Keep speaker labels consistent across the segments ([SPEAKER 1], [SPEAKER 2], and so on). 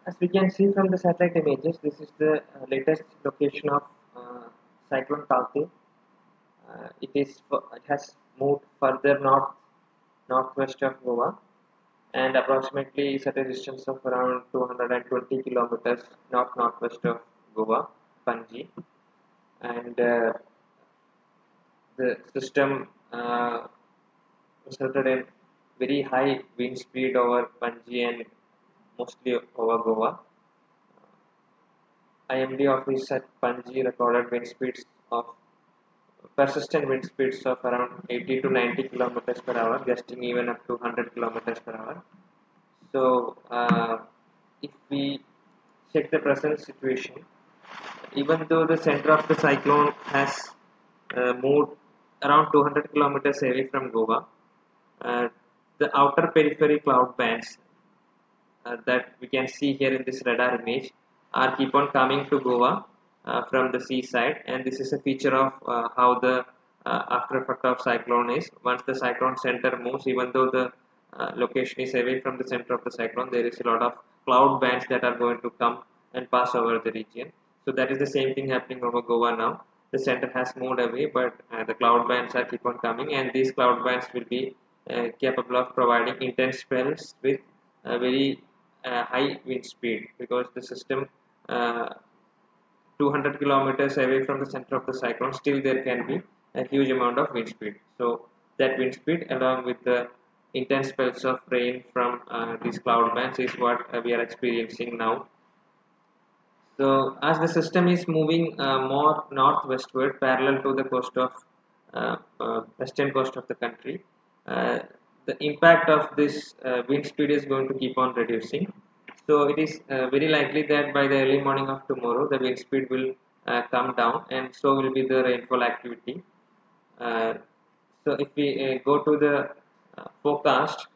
[SPEAKER 1] As we can see from the satellite images, this is the latest location of cyclone Taukte. It has moved further northwest of Goa and approximately is at a distance of around 220 kilometers northwest of Goa, Panji, and the system resulted in very high wind speed over Panji and mostly over Goa. IMD office at Panji recorded wind speeds of persistent wind speeds of around 80 to 90 kilometers per hour, gusting even up to 100 kilometers per hour. So, if we check the present situation, even though the center of the cyclone has moved around 200 kilometers away from Goa, uh, the outer periphery cloud bands that we can see here in this radar image are keep on coming to Goa from the seaside, and this is a feature of how the after effect of cyclone is. Once the cyclone center moves, even though the location is away from the center of the cyclone, there is a lot of cloud bands that are going to come and pass over the region. So that is the same thing happening over Goa now. The center has moved away, but the cloud bands are keep on coming, and these cloud bands will be capable of providing intense spells with very high wind speed, because the system uh, 200 kilometers away from the center of the cyclone, still there can be a huge amount of wind speed. So that wind speed along with the intense spells of rain from these cloud bands is what we are experiencing now. So as the system is moving more northwestward parallel to the coast of western coast of the country, uh, the impact of this wind speed is going to keep on reducing. So it is very likely that by the early morning of tomorrow, the wind speed will come down, and so will be the rainfall activity. Uh, so if we go to the forecast,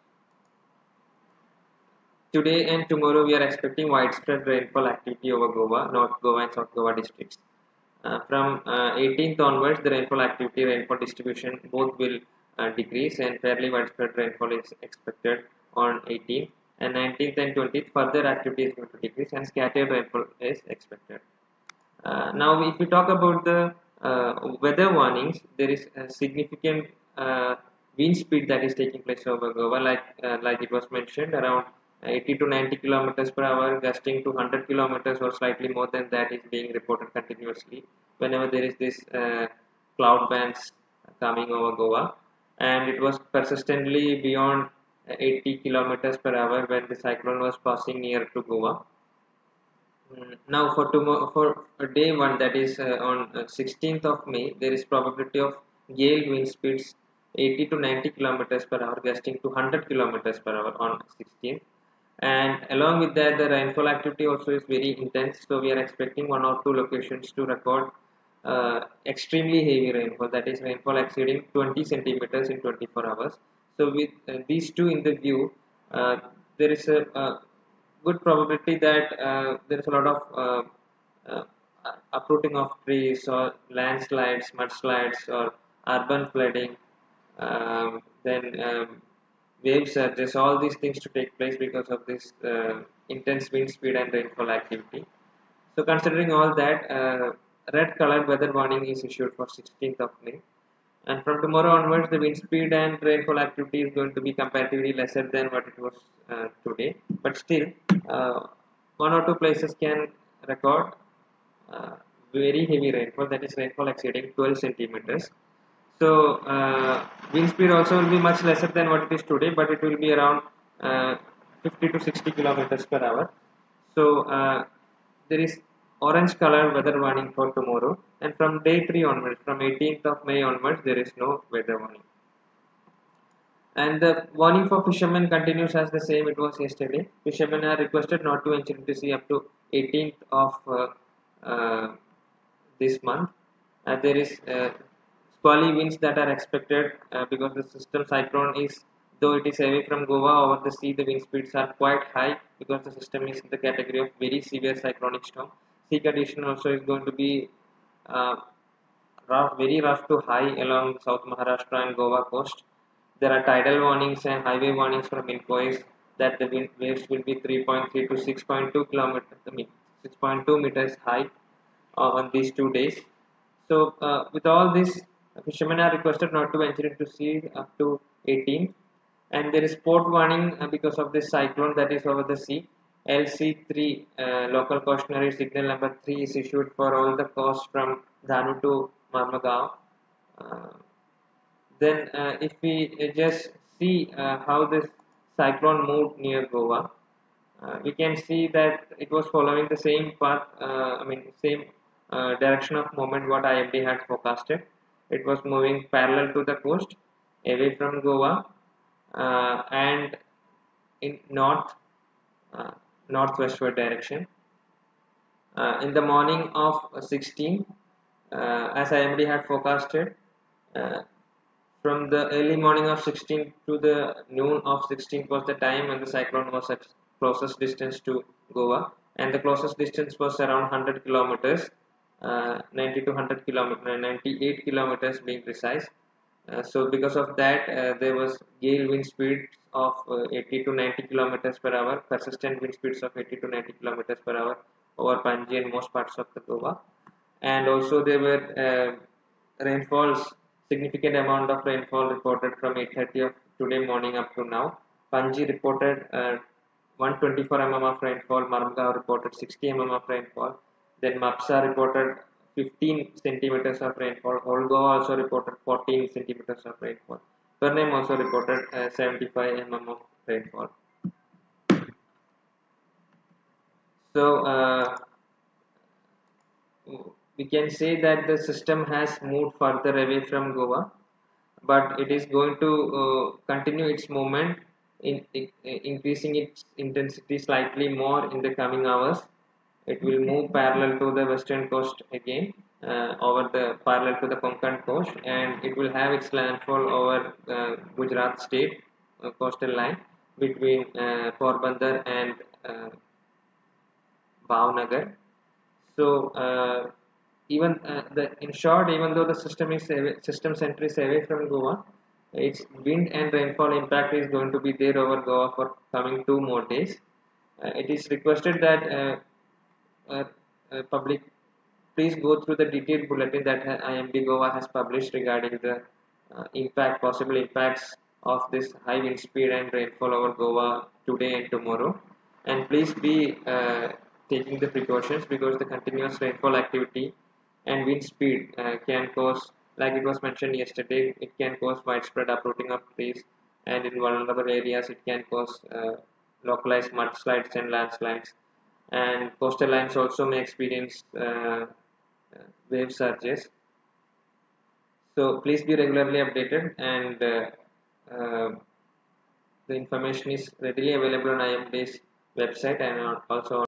[SPEAKER 1] today and tomorrow we are expecting widespread rainfall activity over Goa, North Goa and South Goa districts. From 18th onwards, the rainfall distribution both will decrease, and fairly widespread rainfall is expected on 18th, and 19th and 20th further activity is going to decrease and scattered rainfall is expected. Now, if we talk about the weather warnings, there is a significant wind speed that is taking place over Goa, like it was mentioned, around 80 to 90 kilometers per hour, gusting to 100 kilometers or slightly more than that is being reported continuously whenever there is this cloud bands coming over Goa, and it was persistently beyond 80 kilometers per hour when the cyclone was passing near to Goa. Now for tomorrow, for day one, that is on 16th of May, there is probability of gale wind speeds 80 to 90 kilometers per hour, gusting to 100 kilometers per hour on 16th. And along with that, the rainfall activity also is very intense. So we are expecting one or two locations to record extremely heavy rainfall, that is rainfall exceeding 20 centimeters in 24 hours. So with these two in the view, there is a good probability that there is a lot of uh, uprooting of trees or landslides, mudslides, or urban flooding, then wave surges, all these things to take place because of this intense wind speed and rainfall activity. So considering all that, red colored weather warning is issued for 16th of May. And from tomorrow onwards, the wind speed and rainfall activity is going to be comparatively lesser than what it was today. But still, uh, one or two places can record uh, very heavy rainfall, that is rainfall exceeding 12 centimeters. So wind speed also will be much lesser than what it is today, but it will be around 50 to 60 kilometers per hour. So there is orange color weather warning for tomorrow, and from day 3 onwards, from 18th of May onwards, there is no weather warning. And the warning for fishermen continues as the same it was yesterday. Fishermen are requested not to venture into sea up to 18th of uh, this month. There is squally winds that are expected because the system cyclone is, though it is away from Goa over the sea, the wind speeds are quite high because the system is in the category of very severe cyclonic storm. Sea condition also is going to be uh, rough, very rough to high along South Maharashtra and Goa coast. There are tidal warnings and highway warnings from INCOIS that the waves will be 3.3 to 6.2 kilometers, I mean 6.2 meters high on these 2 days. So with all this, fishermen are requested not to venture into sea up to 18th, and there is port warning because of this cyclone that is over the sea. LC3 local cautionary signal number 3 is issued for all the coast from Dhanu to Marmagaon. Uh, then, if we just see how this cyclone moved near Goa, we can see that it was following the same path, I mean, same direction of movement what IMD had forecasted. It was moving parallel to the coast, away from Goa, and in uh, northwestward direction. In the morning of 16, as IMD had forecasted, uh, from the early morning of 16th to the noon of 16th was the time when the cyclone was at closest distance to Goa, and the closest distance was around 100 kilometers, 90 to 100 kilometers, 98 kilometers being precise. So because of that, there was gale wind speeds of 80 to 90 kilometers per hour, persistent wind speeds of 80 to 90 kilometers per hour over Panji and most parts of the Goa. And also there were rainfalls, significant amount of rainfall reported from 8:30 of today morning up to now. Panji reported 124 mm of rainfall, Marmagaon reported 60 mm of rainfall, then Mapsa reported 15 centimeters of rainfall, Old Goa also reported 14 centimeters of rainfall. Pernem also reported 75 mm of rainfall. So we can say that the system has moved further away from Goa, but it is going to continue its movement in increasing its intensity slightly more in the coming hours. It will move parallel to the western coast again, over the parallel to the Konkan coast, and it will have its landfall over Gujarat state coastal line between Porbandar and Bhavnagar. So even in short, even though the system center is away from Goa, its wind and rainfall impact is going to be there over Goa for coming 2 more days. It is requested that uh, public please go through the detailed bulletin that IMD Goa has published regarding the possible impacts of this high wind speed and rainfall over Goa today and tomorrow. And please be taking the precautions because the continuous rainfall activity and wind speed can cause, like it was mentioned yesterday, it can cause widespread uprooting of trees, and in vulnerable areas, it can cause localized mudslides and landslides. And coastal lines also may experience wave surges. So please be regularly updated, and the information is readily available on IMD's website and also